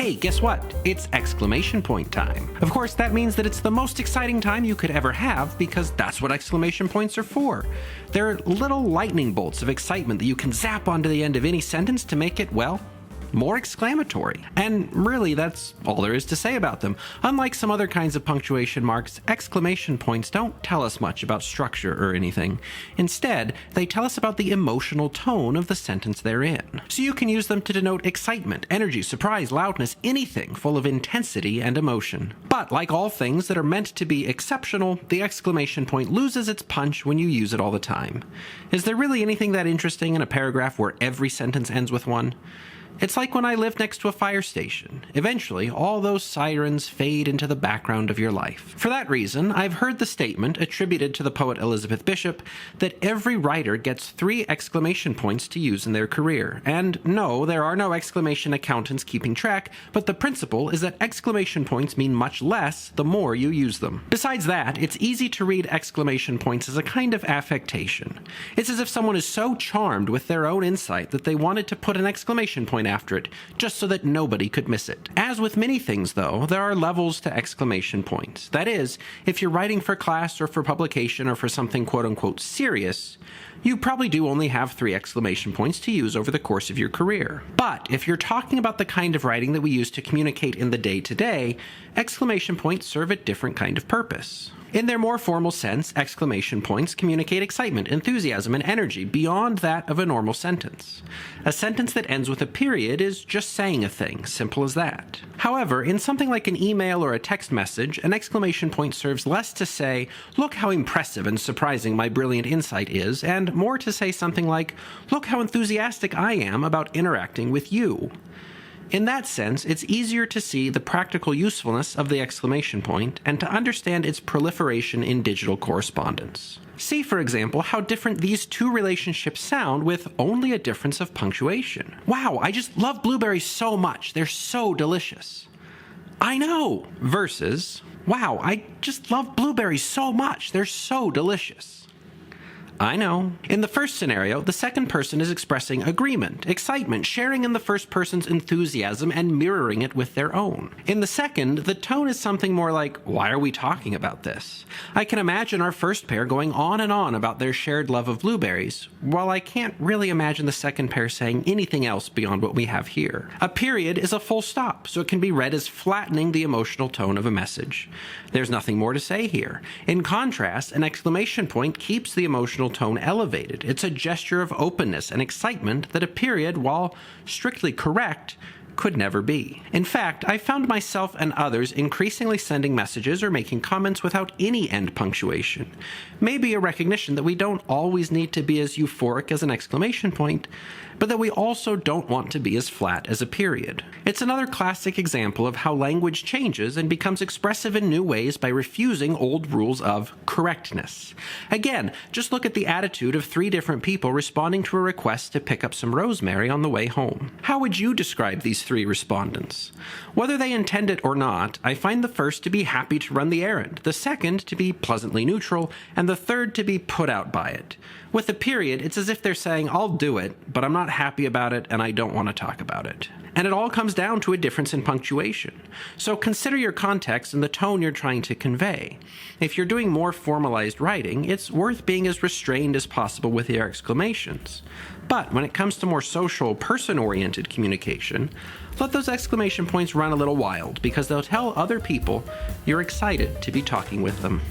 Hey, guess what? It's exclamation point time. Of course, that means that it's the most exciting time you could ever have because that's what exclamation points are for. They're little lightning bolts of excitement that you can zap onto the end of any sentence to make it, well, more exclamatory. And really, that's all there is to say about them. Unlike some other kinds of punctuation marks, exclamation points don't tell us much about structure or anything. Instead, they tell us about the emotional tone of the sentence they're in. So you can use them to denote excitement, energy, surprise, loudness, anything full of intensity and emotion. But like all things that are meant to be exceptional, the exclamation point loses its punch when you use it all the time. Is there really anything that interesting in a paragraph where every sentence ends with one? It's like when I lived next to a fire station. Eventually, all those sirens fade into the background of your life. For that reason, I've heard the statement, attributed to the poet Elizabeth Bishop, that every writer gets 3 exclamation points to use in their career. And no, there are no exclamation accountants keeping track, but the principle is that exclamation points mean much less the more you use them. Besides that, it's easy to read exclamation points as a kind of affectation. It's as if someone is so charmed with their own insight that they wanted to put an exclamation point after it, just so that nobody could miss it. As with many things, though, there are levels to exclamation points. That is, if you're writing for class or for publication or for something quote-unquote serious, you probably do only have 3 exclamation points to use over the course of your career. But if you're talking about the kind of writing that we use to communicate in the day-to-day, exclamation points serve a different kind of purpose. In their more formal sense, exclamation points communicate excitement, enthusiasm, and energy beyond that of a normal sentence. A sentence that ends with a period is just saying a thing, simple as that. However, in something like an email or a text message, an exclamation point serves less to say, "Look how impressive and surprising my brilliant insight is," and more to say something like, "Look how enthusiastic I am about interacting with you." In that sense, it's easier to see the practical usefulness of the exclamation point and to understand its proliferation in digital correspondence. See, for example, how different these two relationships sound with only a difference of punctuation. "Wow, I just love blueberries so much. They're so delicious." "I know," versus, "Wow, I just love blueberries so much. They're so delicious." I know. In the first scenario, the second person is expressing agreement, excitement, sharing in the first person's enthusiasm and mirroring it with their own. In the second, the tone is something more like, "Why are we talking about this?" I can imagine our first pair going on and on about their shared love of blueberries, while I can't really imagine the second pair saying anything else beyond what we have here. A period is a full stop, so it can be read as flattening the emotional tone of a message. There's nothing more to say here. In contrast, an exclamation point keeps the emotional tone elevated. It's a gesture of openness and excitement that a period, while strictly correct, could never be. In fact, I found myself and others increasingly sending messages or making comments without any end punctuation. Maybe a recognition that we don't always need to be as euphoric as an exclamation point, but that we also don't want to be as flat as a period. It's another classic example of how language changes and becomes expressive in new ways by refusing old rules of correctness. Again, just look at the attitude of 3 different people responding to a request to pick up some rosemary on the way home. How would you describe these 3 respondents? Whether they intend it or not, I find the first to be happy to run the errand, the second to be pleasantly neutral, and the third to be put out by it. With a period, it's as if they're saying, "I'll do it, but I'm not happy about it and I don't want to talk about it." And it all comes down to a difference in punctuation. So consider your context and the tone you're trying to convey. If you're doing more formalized writing, it's worth being as restrained as possible with your exclamations. But when it comes to more social, person-oriented communication, let those exclamation points run a little wild because they'll tell other people you're excited to be talking with them.